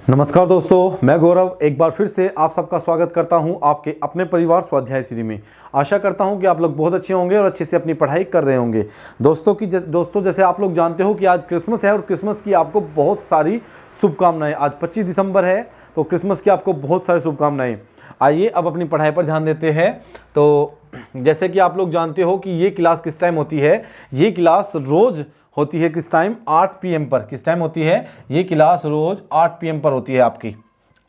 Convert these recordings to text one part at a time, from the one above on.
नमस्कार दोस्तों, मैं गौरव एक बार फिर से आप सबका स्वागत करता हूं आपके अपने परिवार स्वाध्याय श्री में। आशा करता हूं कि आप लोग बहुत अच्छे होंगे और अच्छे से अपनी पढ़ाई कर रहे होंगे। दोस्तों जैसे आप लोग जानते हो कि आज क्रिसमस है और क्रिसमस की आपको बहुत सारी शुभकामनाएं। आज 25 दिसंबर है तो क्रिसमस की आपको बहुत सारी शुभकामनाएं। आइए अब अपनी पढ़ाई पर ध्यान देते हैं। तो जैसे कि आप लोग जानते हो कि ये क्लास किस टाइम होती है। ये क्लास रोज़ होती है किस टाइम, 8 PM पर। किस टाइम होती है ये क्लास? रोज 8 PM पर होती है आपकी,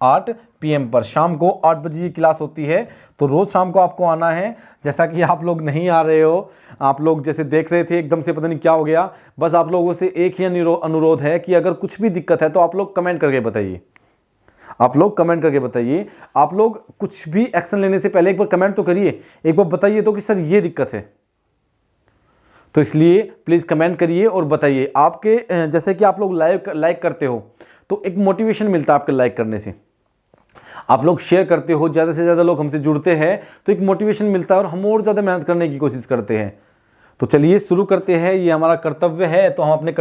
8 PM पर। शाम को 8 बजे ये क्लास होती है, तो रोज शाम को आपको आना है। जैसा कि आप लोग नहीं आ रहे हो, आप लोग जैसे देख रहे थे एकदम से पता नहीं क्या हो गया। बस आप लोगों से एक ही अनुरोध है कि अगर कुछ भी दिक्कत है तो आप लोग कमेंट करके बताइए। आप लोग कमेंट करके बताइए। आप लोग कुछ भी एक्शन लेने से पहले एक बार कमेंट तो करिए, एक बार बताइए तो कि सर ये दिक्कत है। तो इसलिए प्लीज़ कमेंट करिए और बताइए। आपके जैसे कि आप लोग लाइक करते हो तो एक मोटिवेशन मिलता है आपके लाइक करने से। आप लोग शेयर करते हो, ज़्यादा से ज़्यादा लोग हमसे जुड़ते हैं तो एक मोटिवेशन मिलता है और हम और ज़्यादा मेहनत करने की कोशिश करते हैं। तो चलिए शुरू करते हैं। ये हमारा कर्तव्य है तो हम अपने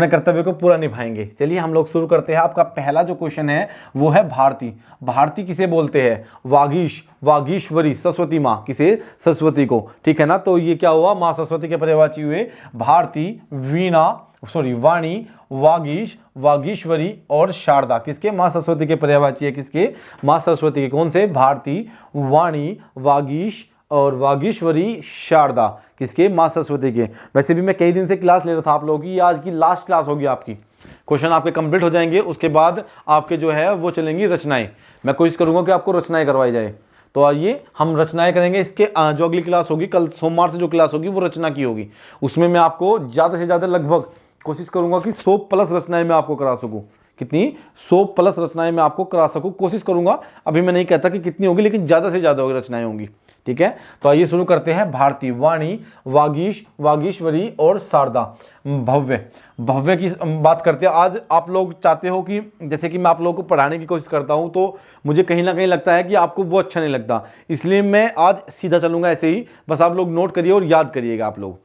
कर्तव्य को पूरा निभाएंगे। चलिए हम लोग शुरू करते हैं। आपका पहला जो क्वेश्चन है वो है भारती। भारती किसे बोलते हैं? वागीश, वागीश्वरी, सरस्वती माँ। किसे? सरस्वती को। ठीक है ना। तो ये क्या हुआ? माँ सरस्वती के पर्यायवाची हुए भारती, वाणी, वागीश, वागीश्वरी और शारदा। किसके? माँ सरस्वती के पर्यायवाची है। किसके? माँ सरस्वती के। कौन से? भारती, वाणी, वागीश और वागीश्वरी, शारदा। किसके? माँ सरस्वती के। वैसे भी मैं कई दिन से क्लास ले रहा था आप लोगों की। आज की लास्ट क्लास होगी आपकी। क्वेश्चन आपके कंप्लीट हो जाएंगे, उसके बाद आपके जो है वो चलेंगी रचनाएं। मैं कोशिश करूंगा कि आपको रचनाएं करवाई जाए। तो आइए हम रचनाएं करेंगे। इसके जो अगली क्लास होगी, कल सोमवार से जो क्लास होगी वो रचना की होगी। उसमें मैं आपको ज़्यादा से ज़्यादा लगभग कोशिश करूंगा कि 100+ रचनाएं मैं आपको करा सकूँ। कितनी? 100+ रचनाएं मैं आपको करा सकूँ, कोशिश करूंगा। अभी मैं नहीं कहता कि कितनी होगी, लेकिन ज़्यादा से ज़्यादा रचनाएं होंगी। ठीक है। तो आइए शुरू करते हैं। भारती, वाणी, वागीश, वागीश्वरी और शारदा। भव्य, भव्य की बात करते हैं। आज आप लोग चाहते हो कि जैसे कि मैं आप लोगों को पढ़ाने की कोशिश करता हूं तो मुझे कहीं ना कहीं लगता है कि आपको वो अच्छा नहीं लगता, इसलिए मैं आज सीधा चलूंगा ऐसे ही। बस आप लोग नोट करिए और याद करिएगा आप लोग।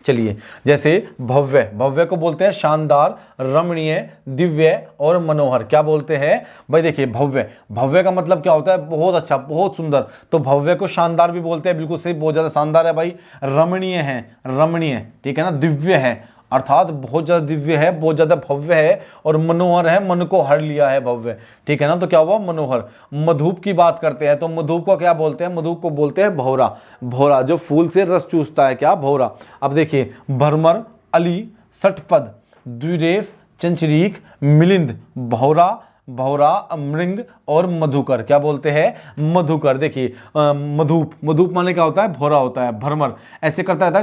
चलिए, जैसे भव्य, भव्य को बोलते हैं शानदार, रमणीय, दिव्य और मनोहर। क्या बोलते हैं भाई? देखिए भव्य, भव्य का मतलब क्या होता है? बहुत अच्छा, बहुत सुंदर। तो भव्य को शानदार भी बोलते हैं। बिल्कुल सही, बहुत ज्यादा शानदार है भाई। रमणीय है, रमणीय, ठीक है ना। दिव्य है अर्थात बहुत ज्यादा दिव्य है, बहुत ज्यादा भव्य है। और मनोहर है, मन को हर लिया है भव्य। ठीक है ना। तो क्या हुआ? मनोहर। मधुप की बात करते हैं तो मधुप को क्या बोलते हैं? मधुप को बोलते हैं भौरा। भौरा जो फूल से रस चूसता है, क्या? भौरा। अब देखिए भरमर, अली, सटपद, द्विरेफ, चंचरीक, मिलिंद, भौरा, भौरा, मृंग और मधुकर। क्या बोलते हैं? मधुकर। देखिए मधुप, मधुप माने क्या होता है? भौरा होता है। भरमर ऐसे करता है,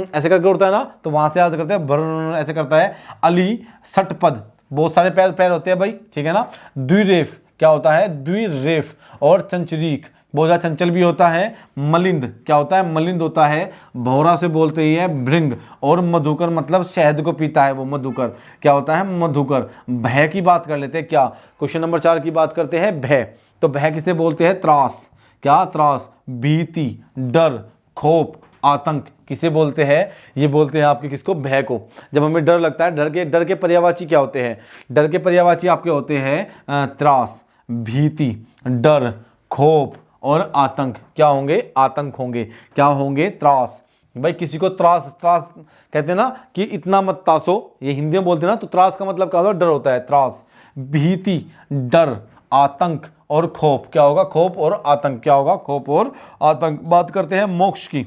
ऐसे करके उड़ता है ना, तो वहां से याद करते हैं भर, ऐसे करता है। अली, सटपद, बहुत सारे पैर पैर होते हैं भाई, ठीक है ना। द्विरेफ क्या होता है? द्विरेफ। और चंचरीक बहुत ज्यादा चंचल भी होता है। मलिंद क्या होता है? मलिंद होता है। भौरा से बोलते ही है भृंग। और मधुकर मतलब शहद को पीता है वो, मधुकर। क्या होता है? मधुकर। भय की बात कर लेते हैं। क्या? क्वेश्चन नंबर 4 की बात करते हैं। भय, तो भय किसे बोलते हैं? त्रास। क्या? त्रास। भीति, डर, खौफ, आतंक किसे बोलते हैं? ये बोलते हैं आपके किसको? भय को। जब हमें डर लगता है, डर के पर्यायवाची क्या होते हैं? डर के पर्यायवाची आपके होते हैं त्रास, भीति, डर, खौफ और आतंक। क्या होंगे? आतंक होंगे। क्या होंगे? त्रास। भाई किसी को त्रास, त्रास कहते हैं ना कि इतना मत तासो, ये हिंदी में बोलते हैं ना। तो त्रास का मतलब क्या होता है? डर होता है। त्रास, भीति, डर, आतंक और खौफ। क्या होगा? खौफ और आतंक। क्या होगा? खौफ और आतंक। बात करते हैं मोक्ष की।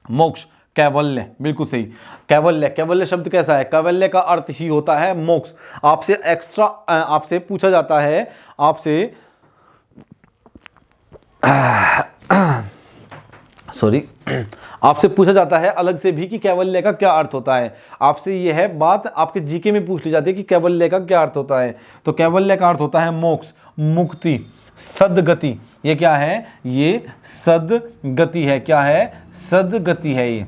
मोक्ष, कैवल्य, बिल्कुल सही। कैवल्य, कैवल्य शब्द कैसा है? कैवल्य का अर्थ ही होता है मोक्ष। आपसे एक्स्ट्रा आपसे पूछा जाता है, आपसे आपसे पूछा जाता है अलग से भी कि कैवल्य का क्या अर्थ होता है। आपसे यह बात आपके जीके में पूछ ली जाती है कि कैवल्य का क्या अर्थ होता है। तो कैवल्य का अर्थ होता है मोक्ष, मुक्ति, सद्गति। ये क्या है? ये सद्गति है। क्या है? सद्गति है। ये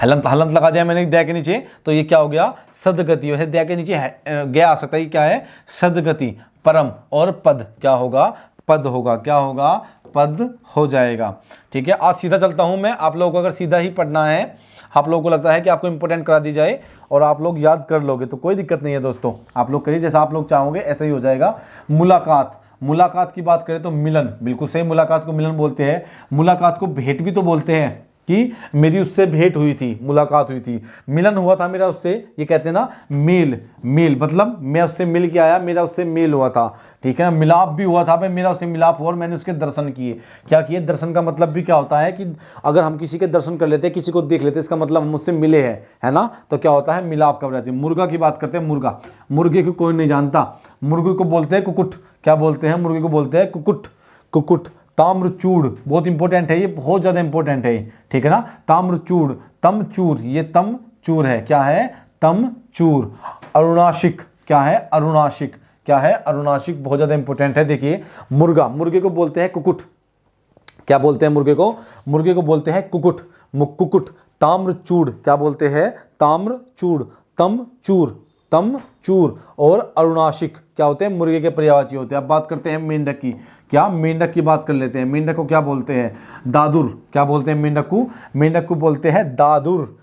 हलंत, हलंत लगा दिया मैंने दया के नीचे, तो ये क्या हो गया? सद्गति। वैसे दया के नीचे गया आ सकता है। क्या है? सद्गति। परम और पद क्या होगा? पद होगा। क्या होगा? पद हो जाएगा। ठीक है। आज सीधा चलता हूं मैं, आप लोगों को अगर सीधा ही पढ़ना है आप लोगों को लगता है कि आपको इंपॉर्टेंट करा दी जाए और आप लोग याद कर लोगे तो कोई दिक्कत नहीं है दोस्तों, आप लोग करिए जैसा आप लोग चाहोगे ऐसा ही हो जाएगा। मुलाकात, मुलाकात की बात करें तो मिलन, बिल्कुल सही, मुलाकात को मिलन बोलते हैं। मुलाकात को भेंट भी तो बोलते हैं कि मेरी उससे भेंट हुई थी, मुलाकात हुई थी, मिलन हुआ था मेरा उससे, ये कहते हैं ना मेल। मेल मतलब मैं उससे मिल के आया, मेरा उससे मेल हुआ था, ठीक है ना। मिलाप भी हुआ था भाई, मेरा उससे मिलाप हुआ और मैंने उसके दर्शन किए। क्या किए? दर्शन का मतलब भी क्या होता है कि अगर हम किसी के दर्शन कर लेते हैं, किसी को देख लेते हैं, इसका मतलब हम उससे मिले हैं, है ना। तो क्या होता है? मिलाप का वजह से। मुर्गा की बात करते हैं, मुर्गा, मुर्गे को कोई नहीं जानता, मुर्गे को बोलते हैं कुकुट। क्या बोलते हैं? मुर्गे को बोलते हैं कुकुट, कुकुट। ताम्रचूड़ बहुत इंपॉर्टेंट है, ये बहुत ज़्यादा इंपॉर्टेंट है, ठीक है ना। ताम्रचूड़, तमचूर, ये तमचूर है, क्या है? तमचूर। अरुणाशिक, क्या है? अरुणाशिक, क्या है? अरुणाशिक, बहुत ज़्यादा इंपॉर्टेंट है। देखिए मुर्गा, मुर्गे को बोलते हैं कुकुट। क्या बोलते हैं मुर्गे को? मुर्गे को बोलते हैं कुकुट, कुकुट। ताम्रचूड़ क्या बोलते हैं? ताम्रचूड़। तमचूर, तमचूर। और अरुणाशिक क्या होते हैं? मुर्गे के पर्यायवाची होते हैं। अब बात करते हैं मेंढक की। क्या? मेंढक की बात कर लेते हैं। मेंढक को क्या बोलते हैं? दादुर। क्या बोलते हैं मेंढक को? मेंढक को बोलते हैं दादुर।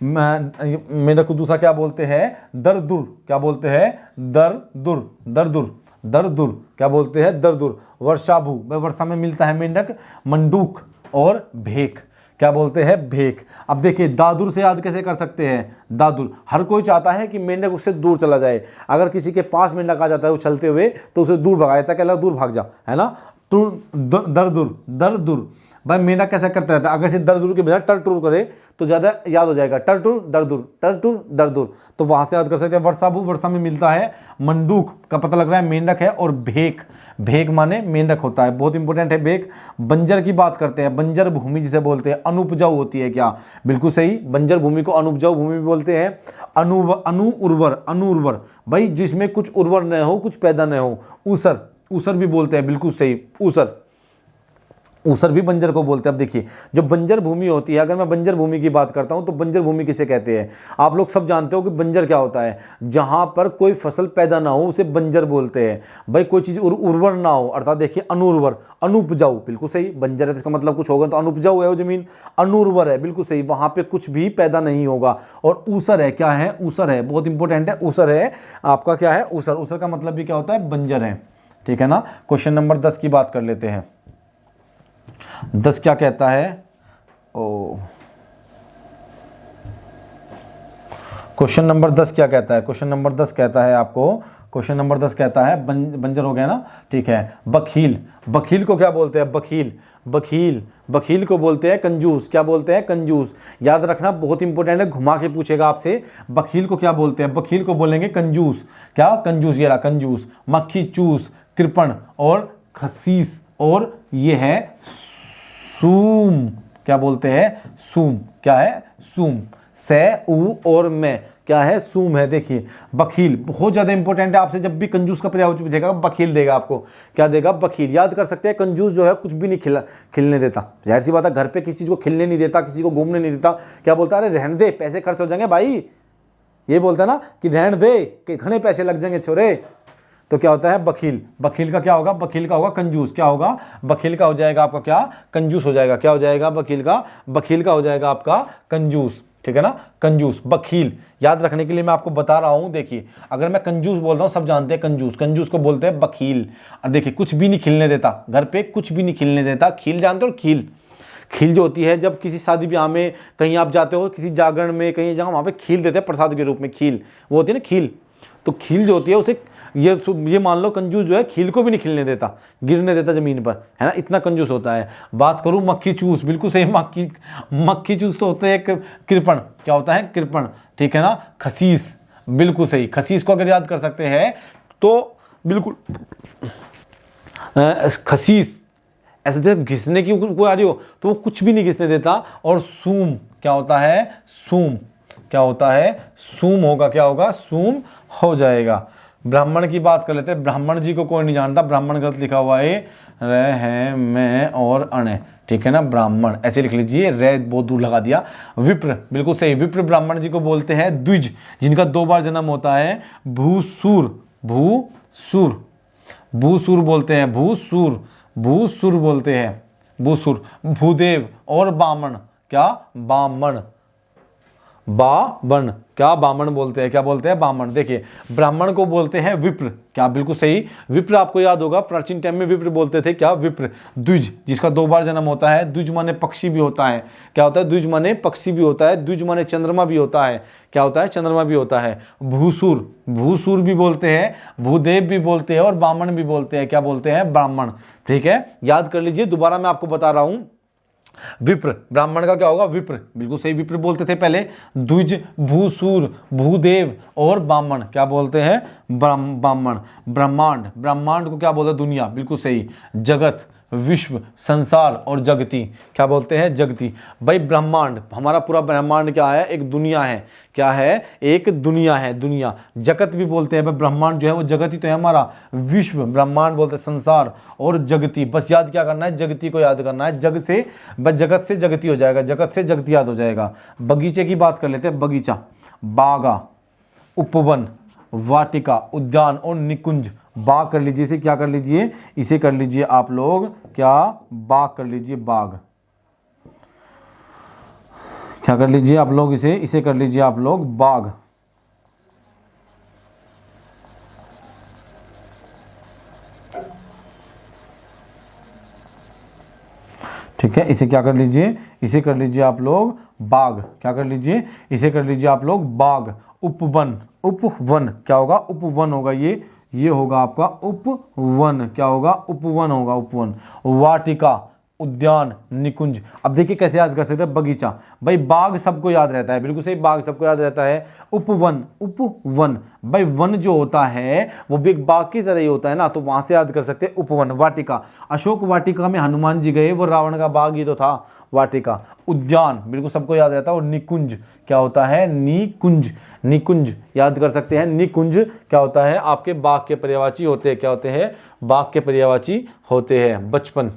मेंढक को दूसरा क्या बोलते हैं? दरदुर। क्या बोलते हैं? दरदुर, दरदुर, दरदुर। क्या बोलते हैं? दरदुर। वर्षाभू, वर्षा में मिलता है मेंढक। मंडूक और भेक, क्या बोलते हैं? भेक। अब देखिए दादुर से याद कैसे कर सकते हैं? दादुर, हर कोई चाहता है कि मेंढक उससे दूर चला जाए। अगर किसी के पास मेंढक आ जाता है उछलते हुए तो उसे दूर भगा देता है, क्या दूर भाग जा, है ना। दरदुर, दरदुर। भाई मेंढक कैसा करता रहता है? अगर से दरदुर के बजाय टरटुर करे तो ज़्यादा याद हो जाएगा। टरटुर, दरदुर, टरटुर, दरदुर, तो वहाँ से याद कर सकते हैं। वर्षाभू, वर्षा में मिलता है। मंडूक का पता लग रहा है मेंढक है। और भेक, भेक माने मेंढक होता है, बहुत इंपॉर्टेंट है भेक। बंजर की बात करते हैं, बंजर भूमि जिसे बोलते हैं, अनुपजाऊ होती है। क्या? बिल्कुल सही, बंजर भूमि को अनुपजाऊ भूमि भी बोलते हैं। अनुउर्वर, अनुउर्वर भाई जिसमें कुछ उर्वर न हो, कुछ पैदा न हो। ऊसर, ऊसर भी बोलते हैं, बिल्कुल सही, ऊसर, ऊसर भी बंजर को बोलते हैं। अब देखिए जो बंजर भूमि होती है, अगर मैं बंजर भूमि की बात करता हूं तो बंजर भूमि किसे कहते हैं? आप लोग सब जानते हो कि बंजर क्या होता है? जहां पर कोई फसल पैदा ना हो उसे बंजर बोलते हैं। भाई कोई चीज उर्वर ना हो, अर्थात देखिए अनुर्वर, अनुपजाऊ, बिल्कुल सही। बंजर है तो इसका मतलब कुछ होगा, तो अनुपजाऊ है वो जमीन, अनुर्वर है, बिल्कुल सही, वहां पे कुछ भी पैदा नहीं होगा। और ऊसर है, क्या है? ऊसर है, बहुत इंपॉर्टेंट है, ऊसर है आपका, क्या है? ऊसर। ऊसर का मतलब भी क्या होता है? बंजर है, ठीक है ना। क्वेश्चन नंबर 10 की बात कर लेते हैं। 10 क्या कहता है? क्वेश्चन नंबर 10 क्या कहता है? क्वेश्चन नंबर 10 कहता है आपको, क्वेश्चन नंबर 10 कहता है, बंजर हो गया ना, ठीक है। बखील, बखील को क्या बोलते हैं? बखील, बखील, बखील को बोलते हैं कंजूस। क्या बोलते हैं? कंजूस। याद रखना, बहुत इंपॉर्टेंट है, घुमा के पूछेगा आपसे। बखील को क्या बोलते हैं? बखील को बोलेंगे कंजूस। क्या? कंजूस, ये रहा कंजूस। मक्खी चूस, कृपण और खसीस, और ये है सूम। क्या बोलते हैं? सूम। क्या है? सूम। से, ऊ और मैं, क्या है? सूम है। देखिए बखील बहुत ज्यादा इंपॉर्टेंट है, आपसे जब भी कंजूस का पर्यायवाची पूछेगा बखील देगा आपको। क्या देगा? बखील। याद कर सकते हैं, कंजूस जो है कुछ भी नहीं खिलने देता। जाहिर सी बात है, घर पे किसी चीज को खिलने नहीं देता, किसी को घूमने नहीं देता। क्या बोलता है? अरे रहने दे, पैसे खर्च हो जाएंगे भाई, ये बोलता है ना कि रहने दे, कि घने पैसे लग जाएंगे छोरे। तो क्या होता है? बखील। बखील का क्या होगा? बखील का होगा कंजूस। क्या होगा? बखील का हो जाएगा आपका क्या? कंजूस हो जाएगा। क्या हो जाएगा? बखील का, बखील का हो जाएगा आपका कंजूस, ठीक है ना। कंजूस, बखील। याद रखने के लिए मैं आपको बता रहा हूं। देखिए अगर मैं कंजूस बोल रहा हूं, सब जानते हैं कंजूस, कंजूस को बोलते हैं बखील। और देखिए कुछ भी नहीं खिलने देता, घर पे कुछ भी नहीं खिलने देता। खील जानते हो? खील, खील जो होती है, जब किसी शादी ब्याह में कहीं आप जाते हो, किसी जागरण में कहीं जगह, वहां पे खील देते हैं प्रसाद के रूप में, खील वो होती है ना, खील। तो खील जो होती है उसे, ये मान लो कंजूस जो है खील को भी नहीं खिलने देता, गिरने देता जमीन पर, है ना, इतना कंजूस होता है। बात करूं मक्खी चूस, बिल्कुल सही, मक्खी चूस तो होते हैं कृपण। क्या होता है? कृपण, ठीक है ना। खसीस, बिल्कुल सही। खसीस को अगर याद कर सकते हैं तो बिल्कुल खसीस, ऐसे जब घिसने की कोई आ रही हो तो वो कुछ भी नहीं घिसने देता। और सूम, क्या होता है? सूम। क्या होता है? सूम होगा। क्या होगा? सूम हो जाएगा। ब्राह्मण की बात कर लेते हैं। ब्राह्मण जी को कोई नहीं जानता, ब्राह्मण गलत लिखा हुआ है, र है, मैं और अण, ठीक है ना। ब्राह्मण ऐसे लिख लीजिए, रे बहुत दूर लगा दिया। विप्र, बिल्कुल सही, विप्र ब्राह्मण जी को बोलते हैं। द्विज, जिनका 2 बार जन्म होता है। भूसूर, भूसूर, भूसूर बोलते हैं, भूसूर, भूसूर बोलते हैं, भूसूर। भूदेव और बामन, क्या? बामन, बामण, क्या बामण बोलते हैं, क्या बोलते हैं बामण। देखिए ब्राह्मण को बोलते हैं विप्र, क्या बिल्कुल सही, विप्र आपको याद होगा प्राचीन टाइम में विप्र बोलते थे, क्या विप्र। द्विज, जिसका 2 बार जन्म होता है, द्विज माने पक्षी भी होता है, क्या होता है द्विज माने पक्षी भी होता है, द्विज माने चंद्रमा भी होता है, क्या होता है चंद्रमा भी होता है। भूसुर, भूसुर भी बोलते हैं, भूदेव भी बोलते हैं और बामण भी बोलते हैं, क्या बोलते हैं ब्राह्मण। ठीक है, याद कर लीजिए, दोबारा मैं आपको बता रहा हूं, विप्र, ब्राह्मण का क्या होगा विप्र, बिल्कुल सही, विप्र बोलते थे पहले। द्विज, भूसूर, भूदेव और ब्राह्मण, क्या बोलते हैं ब्राह्मण। ब्रह्मांड, ब्रह्मांड को क्या बोलते हैं दुनिया, बिल्कुल सही। जगत, विश्व, संसार और जगती, क्या बोलते हैं जगती। भाई ब्रह्मांड, हमारा पूरा ब्रह्मांड क्या है, एक दुनिया है, क्या है एक दुनिया है, दुनिया। जगत भी बोलते हैं, ब्रह्मांड जो है वो जगत ही तो है हमारा। विश्व, ब्रह्मांड बोलते हैं संसार, और जगती, बस याद क्या करना है, जगती को याद करना है, जग से बस जगत से जगती हो जाएगा, जगत से जगती याद हो जाएगा। बगीचे की बात कर लेते हैं, बगीचा, बागा, उपवन, वाटिका, उद्यान और निकुंज। बाग कर लीजिए, इसे क्या कर लीजिए, इसे कर लीजिए आप लोग क्या, बाग कर लीजिए, बाग, क्या कर लीजिए आप लोग, इसे कर लीजिए आप लोग बाग। ठीक है, इसे क्या कर लीजिए, इसे कर लीजिए आप लोग बाग, क्या कर लीजिए, इसे कर लीजिए आप लोग बाग। उपवन, उपवन क्या होगा, उपवन होगा, ये होगा आपका उपवन, क्या होगा उपवन होगा, उपवन। वाटिका, उद्यान, निकुंज। अब देखिए कैसे याद कर सकते हैं, बगीचा, भाई बाग सबको याद रहता है, बिल्कुल सही, बाग सबको याद रहता है। उपवन, उपवन, भाई वन जो होता है वो भी एक बाग की तरह ही होता है ना, तो वहां से याद कर सकते हैं उपवन। वाटिका, अशोक वाटिका में हनुमान जी गए, वो रावण का बाग ही तो था, वाटिका। उद्यान, बिल्कुल सबको याद रहता है, और निकुंज क्या होता है, निकुंज, निकुंज याद कर सकते हैं। निकुंज क्या होता है, आपके बाग के पर्यायवाची होते हैं, क्या होते हैं बाग के पर्यायवाची होते हैं। बचपन,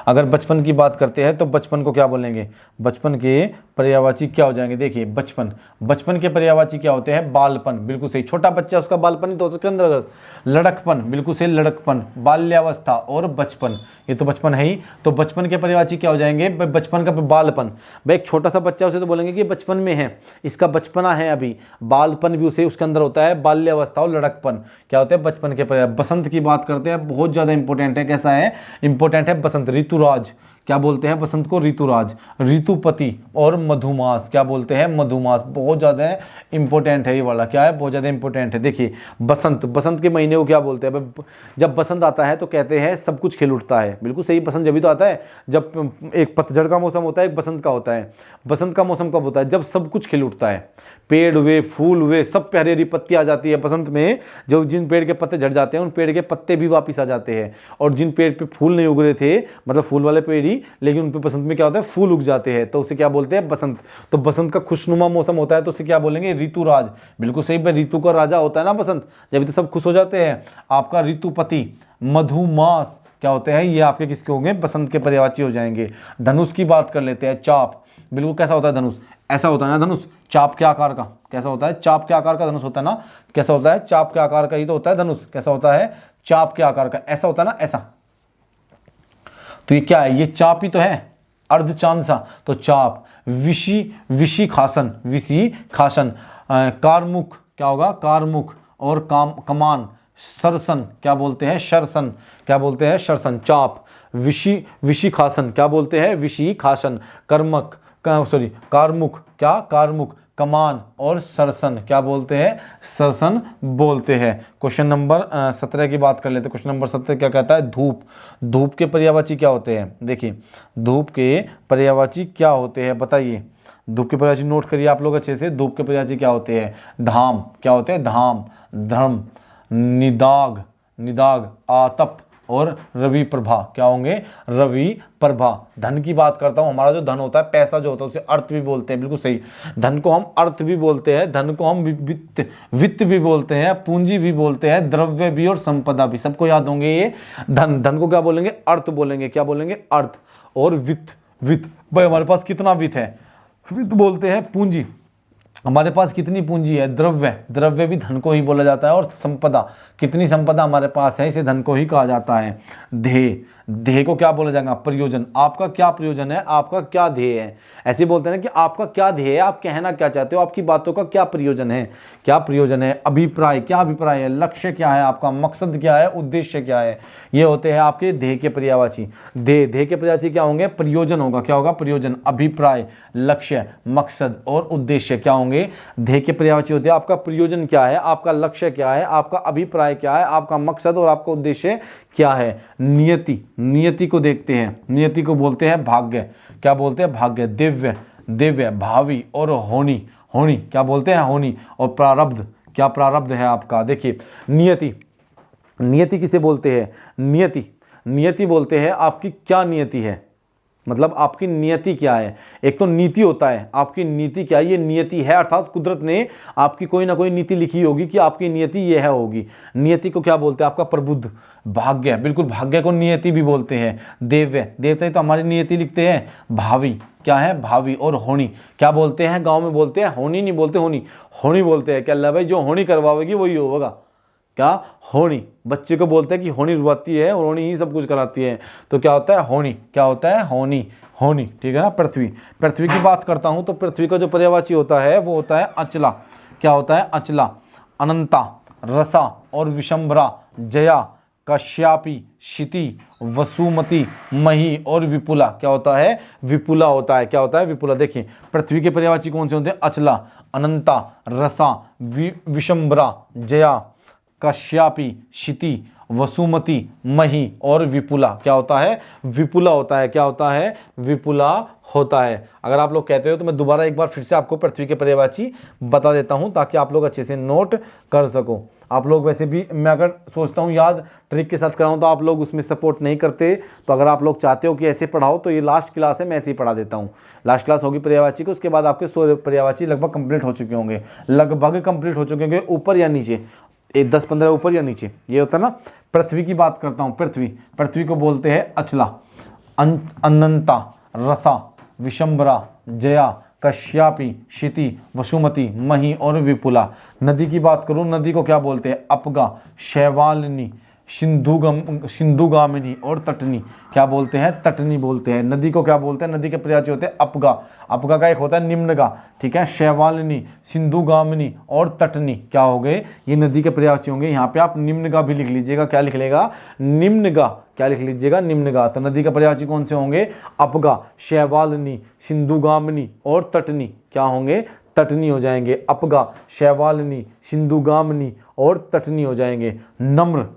अगर बचपन की बात करते हैं तो बचपन को क्या बोलेंगे, बचपन के पर्यायवाची क्या हो जाएंगे, देखिए बचपन, बचपन के पर्यायवाची क्या होते हैं, बालपन, बिल्कुल सही, छोटा बच्चा उसका बालपन ही तो होता है उसके अंदर। लड़कपन, बिल्कुल सही, लड़कपन, बाल्यावस्था और बचपन, ये तो बचपन है ही, तो बचपन के पर्यायवाची क्या हो जाएंगे, बचपन का बालपन। भाई एक छोटा सा बच्चा उसे तो बोलेंगे कि बचपन में है, इसका बचपना है अभी, बालपन भी उसे उसके अंदर होता है, बाल्यावस्था और लड़कपन क्या होते हैं बचपन के पर्याय। बसंत की बात करते हैं, बहुत ज्यादा इंपॉर्टेंट है, कैसा है इंपॉर्टेंट है बसंत। ऋतुराज, क्या बोलते हैं बसंत को, ऋतुराज। ऋतुपति और मधुमास, क्या बोलते हैं मधुमास, बहुत ज़्यादा इंपॉर्टेंट है ये वाला, क्या है बहुत ज़्यादा इंपॉर्टेंट है। देखिए बसंत, बसंत के महीने को क्या बोलते हैं, जब बसंत आता है तो कहते हैं सब कुछ खिल उठता है, बिल्कुल सही, बसंत जब भी तो आता है जब एक पतझड़ का मौसम होता है, एक बसंत का होता है। बसंत का मौसम कब होता है, जब सब कुछ खिल उठता है, पेड़ हुए, फूल हुए, सब पे हरी हरी पत्ती आ जाती है बसंत में। जो जिन पेड़ के पत्ते झड़ जाते हैं उन पेड़ के पत्ते भी वापस आ जाते हैं, और जिन पेड़ पे फूल नहीं उग रहे थे, मतलब फूल वाले पेड़ ही, लेकिन उन पे बसंत में क्या होता है फूल उग जाते हैं, तो उसे क्या बोलते हैं बसंत। तो बसंत का खुशनुमा मौसम होता है तो उसे क्या बोलेंगे ऋतुराज, बिल्कुल सही, ऋतु का राजा होता है ना बसंत, जब तो सब खुश हो जाते हैं। आपका ऋतुपति, मधुमास क्या होते हैं, ये आपके किसके होंगे, बसंत के पर्यायवाची हो जाएंगे। धनुष की बात कर लेते हैं, चाप, बिल्कुल कैसा होता है धनुष, ऐसा होता है ना धनुष, चाप के आकार का, कैसा होता है चाप के आकार का धनुष होता है ना, कैसा होता है चाप के आकार का ही तो होता है धनुष, कैसा होता है चाप के आकार का, ऐसा होता है ना, ऐसा। तो ये क्या है, ये चाप ही तो है, अर्धचांद सा, तो चाप। विशी, विशी खासन, विशी खासन। कारमुख क्या होगा, कारमुख और कमान। सरसन क्या बोलते हैं, शरसन, क्या बोलते हैं शरसन। चाप, विशी, विशी खासन क्या बोलते हैं, विशी खासन। कर्मक, सॉरी कारमुख, क्या कारमुख, कमान और सरसन क्या बोलते हैं, सरसन बोलते हैं। क्वेश्चन नंबर 17 की बात कर लेते हैं। क्वेश्चन नंबर 17 क्या कहता है, धूप। धूप के पर्यायवाची क्या होते हैं, देखिए धूप के पर्यायवाची क्या होते हैं बताइए, धूप के पर्यायवाची नोट करिए आप लोग अच्छे से। धूप के पर्यायवाची क्या होते हैं, धाम, क्या होते हैं धाम, धर्म, निदाग, निदाग, आतप और रवि प्रभा, क्या होंगे रवि प्रभा। धन की बात करता हूं, हमारा जो धन होता है, पैसा जो होता है, उसे अर्थ भी बोलते हैं, बिल्कुल सही, धन को हम अर्थ भी बोलते हैं, धन को हम वित्त, वित्त भी बोलते हैं, पूंजी भी बोलते हैं, द्रव्य भी और संपदा भी, सबको याद होंगे ये। धन, धन को क्या बोलेंगे, अर्थ बोलेंगे, क्या बोलेंगे अर्थ। और वित्त, वित्त भाई हमारे पास कितना वित्त है, वित्त बोलते हैं पूंजी, हमारे पास कितनी पूंजी है, द्रव्य, द्रव्य भी धन को ही बोला जाता है। और संपदा, कितनी संपदा हमारे पास है, इसे धन को ही कहा जाता है। ध्येय, ध्येय को क्या बोला जाएगा? प्रयोजन। आपका क्या प्रयोजन है, आपका क्या ध्येय है, ऐसे बोलते हैं ना कि आपका क्या ध्येय है, आप कहना क्या चाहते हो, आपकी बातों का क्या प्रयोजन है, क्या प्रयोजन है। अभिप्राय, क्या अभिप्राय है, लक्ष्य क्या है आपका, मकसद क्या है, उद्देश्य क्या है, ये होते हैं आपके ध्येय के पर्यायवाची। ध्येय के पर्यायवाची क्या होंगे? प्रयोजन होगा, क्या होगा? प्रयोजन। अभिप्राय, लक्ष्य, मकसद और उद्देश्य क्या होंगे? ध्येय के पर्यायवाची होते हैं। आपका प्रयोजन क्या है, आपका लक्ष्य क्या है, आपका अभिप्राय क्या है, आपका मकसद और आपका उद्देश्य क्या है। नियति, नियति को देखते हैं, नियति को बोलते हैं भाग्य, क्या बोलते हैं? भाग्य। दिव्य, दिव्य, भावी और होनी, होनी क्या बोलते हैं? होनी। और प्रारब्ध, क्या प्रारब्ध है आपका? देखिए नियति, नियति किसे बोलते हैं? नियति, नियति बोलते हैं आपकी क्या नियति है, मतलब आपकी नियति क्या है। एक तो नीति होता है, आपकी नीति क्या है, ये नियति है, अर्थात कुदरत ने आपकी कोई ना कोई नीति लिखी होगी कि आपकी नियति ये है होगी। नियति को क्या बोलते हैं? आपका प्रबुद्ध। भाग्य, बिल्कुल, भाग्य को नियति भी बोलते हैं। दिव्य, देवता तो हमारी नियति लिखते हैं। भावी, क्या है? भावी। और होनी, क्या बोलते हैं? गाँव में बोलते हैं होनी, नहीं बोलते होनी, होनी बोलते हैं। क्या अल्लाह भाई, जो होनी करवाएगी वही होगा, क्या? होनी। बच्चे को बोलते हैं कि होनी रुआती है और होनी ही सब कुछ कराती है, तो क्या होता है? होनी। क्या होता है? होनी, होनी, ठीक है ना। पृथ्वी, पृथ्वी की बात करता हूं तो पृथ्वी का जो पर्यायवाची होता है वो होता है अचला। क्या होता है? अचला। अनंता, रसा और विशंबरा, जया, कश्यापी, क्षिति, वसुमती, मही और विपुला, क्या होता है? विपुला होता है। क्या होता है? विपुला। देखिए पृथ्वी के पर्यायवाची कौन से होते हैं? अचला, अनंता, रसा, विशंबरा, जया, कश्यापी, क्षिति, वसुमती, मही और विपुला। क्या होता है? विपुला होता है। क्या होता है? विपुला होता है। अगर आप लोग कहते हो तो मैं दोबारा एक बार फिर से आपको पृथ्वी के पर्यायवाची बता देता हूं ताकि आप लोग अच्छे से नोट कर सको। आप लोग वैसे भी, मैं अगर सोचता हूं याद ट्रिक के साथ कराऊं तो आप लोग उसमें सपोर्ट नहीं करते, तो अगर आप लोग चाहते हो कि ऐसे पढ़ाओ तो ये लास्ट क्लास है, मैं ऐसे ही पढ़ा देता हूं। लास्ट क्लास होगी पर्यायवाची की, उसके बाद आपके 100 पर्यायवाची लगभग कंप्लीट हो चुके होंगे, लगभग कंप्लीट हो चुके होंगे, ऊपर या नीचे, 10-15 ऊपर या नीचे, ये होता है ना। पृथ्वी की बात करता हूं, पृथ्वी, पृथ्वी को बोलते हैं अचला, अनंता, रसा, विशंबरा, जया, कश्यापी, क्षिति, वसुमती, मही और विपुला। नदी की बात करूं, नदी को क्या बोलते हैं? अपगा, शैवालिनी, सिंधुगामिनी और तटनी। क्या बोलते हैं? तटनी बोलते हैं। नदी को क्या बोलते हैं? नदी के पर्यायवाची होते हैं अपगा, अपगा का एक होता है निम्नगा, ठीक है। शैवालिनी, सिंधुगामिनी और तटनी क्या हो गए? ये नदी के पर्यायवाची होंगे। यहाँ पे आप निम्नगा भी लिख लीजिएगा, क्या लिख लेगा? निम्नगा, क्या लिख लीजिएगा? निम्नगा। तो नदी का पर्यायवाची कौन से होंगे? अपगा, शैवालिनी, सिंधुगामिनी और तटनी, क्या होंगे? तटनी हो जाएंगे। अपगा, शैवालिनी, सिंधुगामिनी और तटनी हो जाएंगे। नम्र,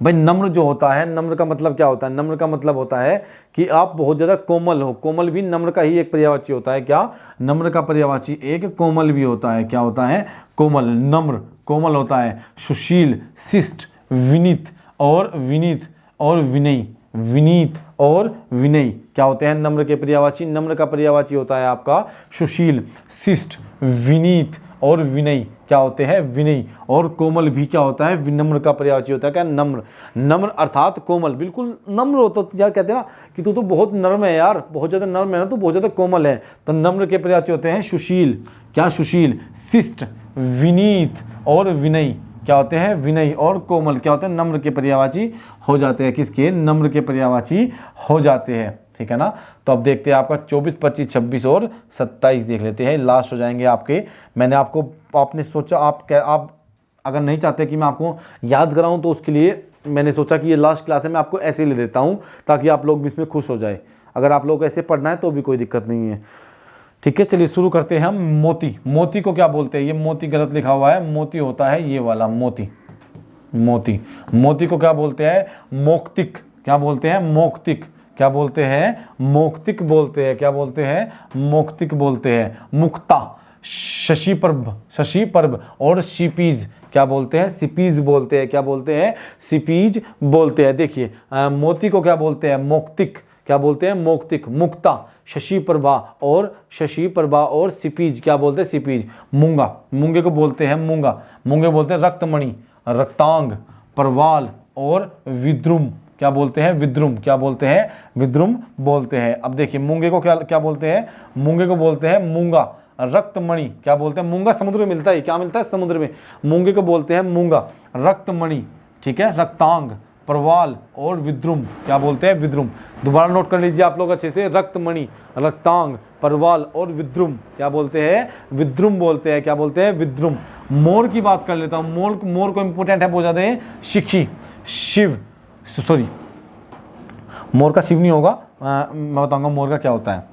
भाई नम्र जो होता है, नम्र का मतलब क्या होता है? नम्र का मतलब होता है कि आप बहुत ज़्यादा कोमल हो। कोमल भी नम्र का ही एक पर्यायवाची होता है। क्या? नम्र का पर्यायवाची एक कोमल भी होता है। क्या होता है? कोमल। नम्र कोमल होता है। सुशील, शिष्ट, विनीत और विनीत और विनयी, विनीत और विनयी क्या होते हैं? नम्र के पर्यायवाची। नम्र का पर्यायवाची होता है आपका सुशील, शिष्ट, विनीत और विनयी, क्या होते हैं? विनयी। और कोमल भी क्या होता है? विनम्र का पर्यायवाची होता है। क्या? नम्र। नम्र अर्थात कोमल, बिल्कुल नम्र हो तो यार कहते हैं ना कि तू तो बहुत नर्म है यार, बहुत ज़्यादा नर्म है ना, तू बहुत ज़्यादा कोमल है। तो नम्र के पर्यायवाची होते हैं सुशील, क्या? सुशील, शिष्ट, विनीत और विनयी, क्या होते हैं? विनयी और कोमल क्या होते हैं? नम्र के पर्यायवाची हो जाते हैं। किसके? नम्र के पर्यायवाची हो जाते हैं, ठीक है ना। तो अब देखते हैं आपका 24, 25, 26 और 27 देख लेते हैं, लास्ट हो जाएंगे आपके। मैंने आपको, आपने सोचा आप अगर नहीं चाहते कि मैं आपको याद कराऊं तो उसके लिए मैंने सोचा कि ये लास्ट क्लास है, मैं आपको ऐसे ही ले देता हूं ताकि आप लोग भी इसमें खुश हो जाए। अगर आप लोग ऐसे पढ़ना है तो भी कोई दिक्कत नहीं है, ठीक है। चलिए शुरू करते हैं हम। मोती, मोती को क्या बोलते हैं? ये मोती गलत लिखा हुआ है, मोती होता है ये वाला मोती, मोती। मोती को क्या बोलते हैं? मोक्तिक, क्या बोलते हैं? मोक्तिक, क्या बोलते हैं? मोक्तिक बोलते हैं। क्या बोलते हैं? मोक्तिक बोलते हैं। मुक्ता, शशिपर्भ, शशिपर्भ और शिपीज क्या बोलते हैं? सिपीज बोलते हैं। क्या बोलते हैं? सिपीज बोलते हैं। देखिए मोती को क्या बोलते हैं? मोक्तिक, क्या बोलते हैं? मोक्तिक। मुक्ता, शशिप्रभा और सिपीज क्या बोलते हैं? सिपीज। मूंगा, मूंगे को बोलते हैं मूंगा, मूंगे बोलते हैं रक्तमणि, रक्तांग, परवाल और विद्रुम क्या बोलते हैं? विद्रुम, क्या बोलते हैं? विद्रुम बोलते हैं। अब देखिए मूंगे को क्या बोलते हैं? मूंगे को बोलते हैं मूंगा। रक्तमणि क्या बोलते हैं? मूंगा समुद्र में मिलता है, क्या मिलता है? समुद्र में। मूंगे को बोलते हैं मूंगा। रक्तमणि, ठीक है। रक्तांग, प्रवाल और विद्रुम, क्या बोलते हैं? विद्रुम। दोबारा नोट कर लीजिए आप लोग अच्छे से, रक्तमणि, रक्तांग, प्रवाल और विद्रुम क्या बोलते हैं? विद्रुम बोलते हैं। क्या बोलते हैं? विद्रुम। मोर की बात कर लेता हूँ। मोर को इंपोर्टेंट है बहुत ज़्यादा, शिखी, शिव, सॉरी मोर का शिव नहीं होगा, मैं बताऊंगा मोर का क्या होता है,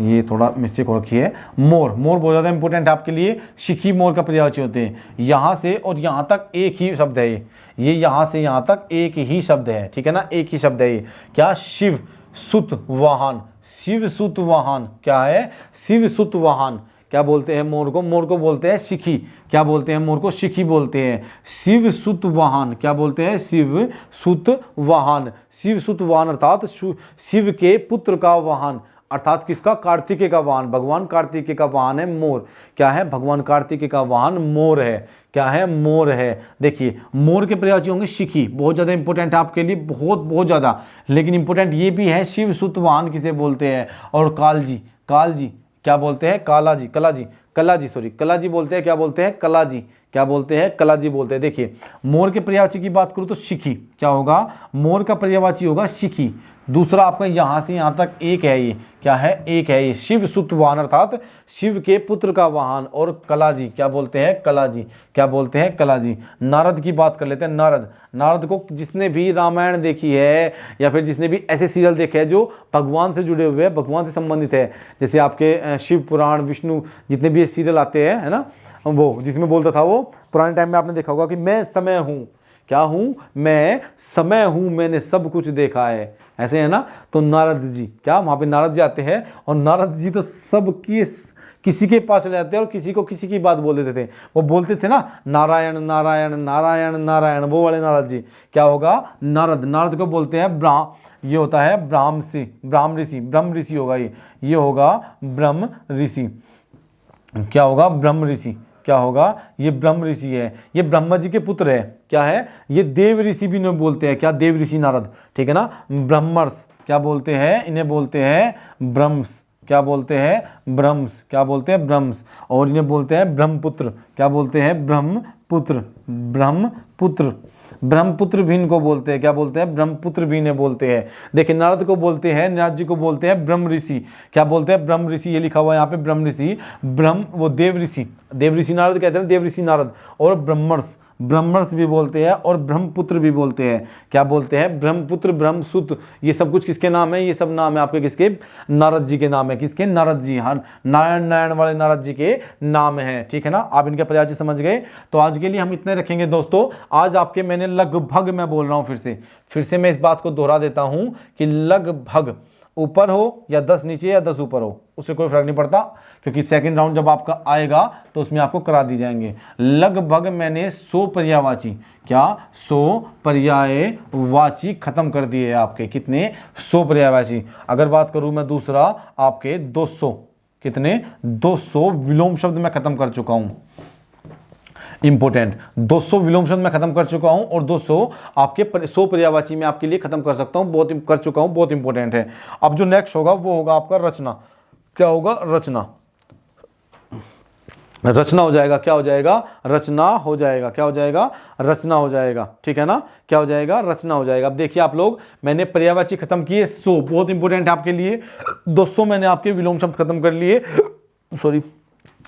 ये थोड़ा मिस्टेक हो रखी है। मोर बहुत ज़्यादा इंपॉर्टेंट है आपके लिए। शिखी मोर का पर्यायवाची होते हैं। यहाँ से और यहाँ तक एक ही शब्द है ये यहाँ से यहाँ तक एक ही शब्द है, ठीक है ना, एक ही शब्द है ये। क्या? शिव सुत वाहन, शिव सुत वाहन क्या है? शिव सुत वाहन। क्या बोलते हैं मोर को? मोर को बोलते हैं शिखी। क्या बोलते हैं? मोर को शिखी बोलते हैं। शिव सुत वाहन क्या बोलते हैं? शिव सुत वाहन। शिव सुत वाहन अर्थात शिव के पुत्र का वाहन, अर्थात किसका? कार्तिकेय का वाहन। भगवान कार्तिकेय का वाहन है मोर। क्या है? भगवान कार्तिकेय का वाहन मोर है। क्या है? मोर है। देखिए मोर के पर्यायवाची होंगे शिखी, बहुत ज़्यादा इंपॉर्टेंट है आपके लिए, बहुत ज़्यादा। लेकिन इंपॉर्टेंट ये भी है शिव सुत वाहन किसे बोलते हैं? और कालजी, कालजी क्या बोलते हैं? कालाजी, कलाजी, कलाजी सॉरी कलाजी बोलते हैं। क्या बोलते हैं? कलाजी। क्या बोलते हैं? कलाजी बोलते हैं। देखिए मोर के पर्यायवाची की बात करूँ तो शिखी क्या होगा? मोर का पर्यायवाची होगा शिखी। दूसरा आपका यहाँ से यहाँ तक एक है, ये क्या है? एक है ये। शिव सुत वाहन अर्थात शिव के पुत्र का वाहन। और कलाजी क्या बोलते हैं? कलाजी। क्या बोलते हैं? कलाजी। नारद की बात कर लेते हैं। नारद, नारद को जिसने भी रामायण देखी है या फिर जिसने भी ऐसे सीरियल देखे हैं जो भगवान से जुड़े हुए हैं, भगवान से संबंधित है, जैसे आपके शिव पुराण, विष्णु, जितने भी सीरियल आते हैं, है ना, वो जिसमें बोलता था वो पुराने टाइम में आपने देखा होगा कि मैं समय हूँ। क्या हूँ? मैं समय हूँ, मैंने सब कुछ देखा है, ऐसे है ना। तो नारद जी, क्या वहाँ पे नारद जी आते हैं और नारद जी तो सब किसी के पास चले जाते हैं और किसी को किसी की बात बोल देते थे। वो बोलते थे ना नारायण नारायण नारायण नारायण, वो वाले नारद जी। क्या होगा? नारद। नारद को बोलते हैं ये होता है ब्राह्मसी, ब्राह्म ऋषि, ब्रह्म ऋषि होगा ये होगा ब्रह्म ऋषि। क्या होगा? ब्रह्म ऋषि। क्या होगा? ये ब्रह्म ऋषि है, ये ब्रह्मा जी के पुत्र है। क्या है? ये देव ऋषि भी इन्हें बोलते हैं। क्या? देव ऋषि नारद, ठीक है ना। ब्रह्मर्ष क्या बोलते हैं? इन्हें बोलते हैं ब्रह्म्स। क्या बोलते हैं? ब्रह्म्स। क्या बोलते हैं? ब्रह्म्स। और इन्हें बोलते हैं ब्रह्मपुत्र। क्या बोलते हैं? ब्रह्मपुत्र, ब्रह्मपुत्र। ब्रह्मपुत्र भी इनको बोलते हैं। क्या बोलते हैं? ब्रह्मपुत्र भी इन्हें बोलते हैं। देखिए नारद को बोलते हैं, नारद जी को बोलते हैं ब्रह्म ऋषि। क्या बोलते हैं? ब्रह्म ऋषि। ये लिखा हुआ है यहाँ पे ब्रह्म ऋषि। ब्रह्म वो देव ऋषि, देव ऋषि नारद कहते हैं, देव ऋषि नारद। और ब्रह्मर्ष, ब्रह्मर्ष भी बोलते हैं और ब्रह्मपुत्र भी बोलते हैं। क्या बोलते हैं? ब्रह्मपुत्र, ब्रह्मसुत। ये सब कुछ किसके नाम है? ये सब नाम है आपके किसके? नारद जी के नाम है। किसके? नारद जी। हाँ, नारायण नारायण वाले नारद जी के नाम है, ठीक है ना। आप इनके पर्यायवाची समझ गए। तो आज के लिए हम इतने रखेंगे दोस्तों। आज आपके मैंने लगभग, मैं बोल रहा हूँ फिर से मैं इस बात को दोहरा देता हूँ कि लगभग ऊपर हो या 10 नीचे या 10 ऊपर हो, उससे कोई फर्क नहीं पड़ता, क्योंकि सेकंड राउंड जब आपका आएगा तो उसमें आपको करा दी जाएंगे। लगभग मैंने 100 पर्यायवाची, क्या 100 पर्यायवाची खत्म कर दिए आपके। कितने? 100 पर्यायवाची। अगर बात करूं मैं दूसरा आपके 200, कितने? 200 विलोम शब्द मैं खत्म कर चुका हूं। इंपोर्टेंट 200 विलोम शब्द मैं खत्म कर चुका हूं और 200 आपके 100 पर्यायवाची मैं आपके लिए खत्म कर सकता हूं, बहुत कर चुका हूं, बहुत इंपॉर्टेंट है। अब जो नेक्स्ट होगा वो होगा आपका रचना। क्या होगा? रचना। रचना हो जाएगा। क्या हो जाएगा? रचना हो जाएगा। क्या हो जाएगा? रचना हो जाएगा, ठीक है ना। क्या हो जाएगा? रचना हो जाएगा। अब देखिए आप लोग, मैंने पर्यायवाची खत्म किए 100, बहुत इंपॉर्टेंट है आपके लिए। 200 मैंने आपके विलोम शब्द खत्म कर लिए, सॉरी।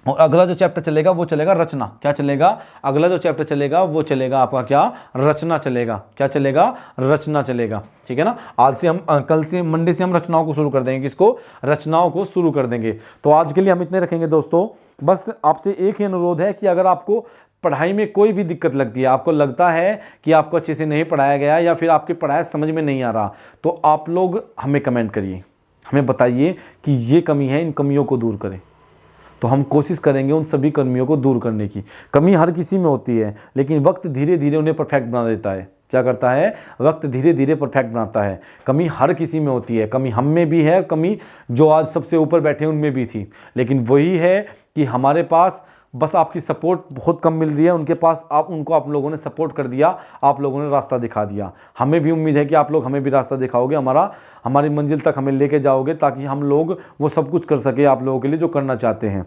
और अगला जो चैप्टर चलेगा वो चलेगा रचना। क्या चलेगा? अगला जो चैप्टर चलेगा वो चलेगा आपका क्या? रचना चलेगा। क्या चलेगा? रचना चलेगा, ठीक है ना। आज से हम कल से मंडे से हम रचनाओं को शुरू कर देंगे। किसको? रचनाओं को शुरू कर देंगे। तो आज के लिए हम इतने रखेंगे दोस्तों। बस आपसे एक ही अनुरोध है कि अगर आपको पढ़ाई में कोई भी दिक्कत लगती है, आपको लगता है कि आपको अच्छे से नहीं पढ़ाया गया या फिर आपकी पढ़ाई समझ में नहीं आ रहा, तो आप लोग हमें कमेंट करिए, हमें बताइए कि ये कमी है, इन कमियों को दूर करें। तो हम कोशिश करेंगे उन सभी कमियों को दूर करने की। कमी हर किसी में होती है, लेकिन वक्त धीरे धीरे उन्हें परफेक्ट बना देता है। क्या करता है? वक्त धीरे धीरे परफेक्ट बनाता है। कमी हर किसी में होती है, कमी हम में भी है, कमी जो आज सबसे ऊपर बैठे उनमें भी थी। लेकिन वही है कि हमारे पास बस आपकी सपोर्ट बहुत कम मिल रही है, उनके पास आप लोगों ने सपोर्ट कर दिया, आप लोगों ने रास्ता दिखा दिया। हमें भी उम्मीद है कि आप लोग हमें भी रास्ता दिखाओगे, हमारी मंजिल तक हमें लेके जाओगे, ताकि हम लोग वो सब कुछ कर सके आप लोगों के लिए जो करना चाहते हैं।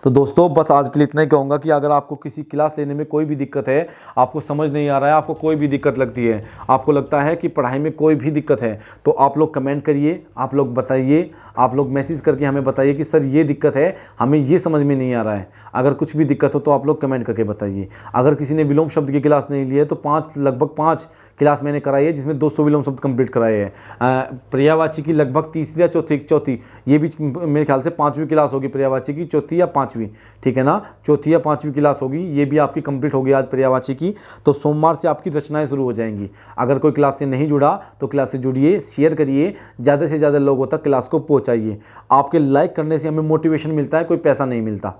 तो दोस्तों बस आज के लिए इतना ही कहूँगा कि अगर आपको किसी क्लास लेने में कोई भी दिक्कत है, आपको समझ नहीं आ रहा है, आपको कोई भी दिक्कत लगती है, आपको लगता है कि पढ़ाई में कोई भी दिक्कत है, तो आप लोग कमेंट करिए, आप लोग बताइए, आप लोग मैसेज करके हमें बताइए कि सर ये दिक्कत है, हमें ये समझ में नहीं आ रहा है। अगर कुछ भी दिक्कत हो तो आप लोग कमेंट करके बताइए। अगर किसी ने विलोम शब्द की क्लास नहीं ली है तो लगभग 5 क्लास मैंने कराई है, जिसमें 200 विलोम शब्द कंप्लीट कराए हैं। पर्यायवाची की लगभग तीसरी या चौथी, ये भी मेरे ख्याल से 5वीं क्लास होगी पर्यायवाची की, चौथी या 5वीं, ठीक है ना, चौथी या 5वीं क्लास होगी, ये भी आपकी कंप्लीट होगी आज पर्यायवाची की। तो सोमवार से आपकी रचनाएं शुरू हो जाएंगी। अगर कोई क्लास से नहीं जुड़ा तो क्लास से जुड़िए, शेयर करिए, ज़्यादा से ज़्यादा लोगों तक क्लास को पहुँचाइए। आपके लाइक करने से हमें मोटिवेशन मिलता है, कोई पैसा नहीं मिलता,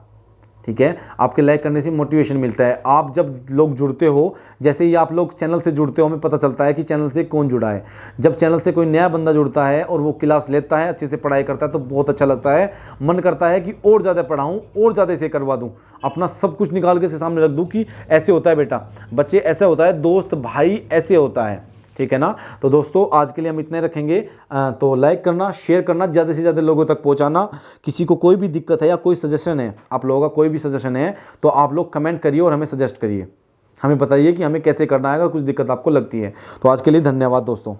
ठीक है। आपके लाइक करने से मोटिवेशन मिलता है। आप जब लोग जुड़ते हो, जैसे ही आप लोग चैनल से जुड़ते हो, हमें पता चलता है कि चैनल से कौन जुड़ा है। जब चैनल से कोई नया बंदा जुड़ता है और वो क्लास लेता है, अच्छे से पढ़ाई करता है, तो बहुत अच्छा लगता है। मन करता है कि और ज़्यादा पढ़ाऊँ, और ज़्यादा इसे करवा दूँ, अपना सब कुछ निकाल के इसे सामने रख दूँ कि ऐसे होता है बेटा, बच्चे ऐसा होता है, दोस्त भाई ऐसे होता है, ठीक है ना। तो दोस्तों आज के लिए हम इतने रखेंगे। तो लाइक करना, शेयर करना, ज़्यादा से ज़्यादा लोगों तक पहुंचाना। किसी को कोई भी दिक्कत है या कोई सजेशन है, आप लोगों का कोई भी सजेशन है, तो आप लोग कमेंट करिए और हमें सजेस्ट करिए, हमें बताइए कि हमें कैसे करना है अगर कुछ दिक्कत आपको लगती है। तो आज के लिए धन्यवाद दोस्तों।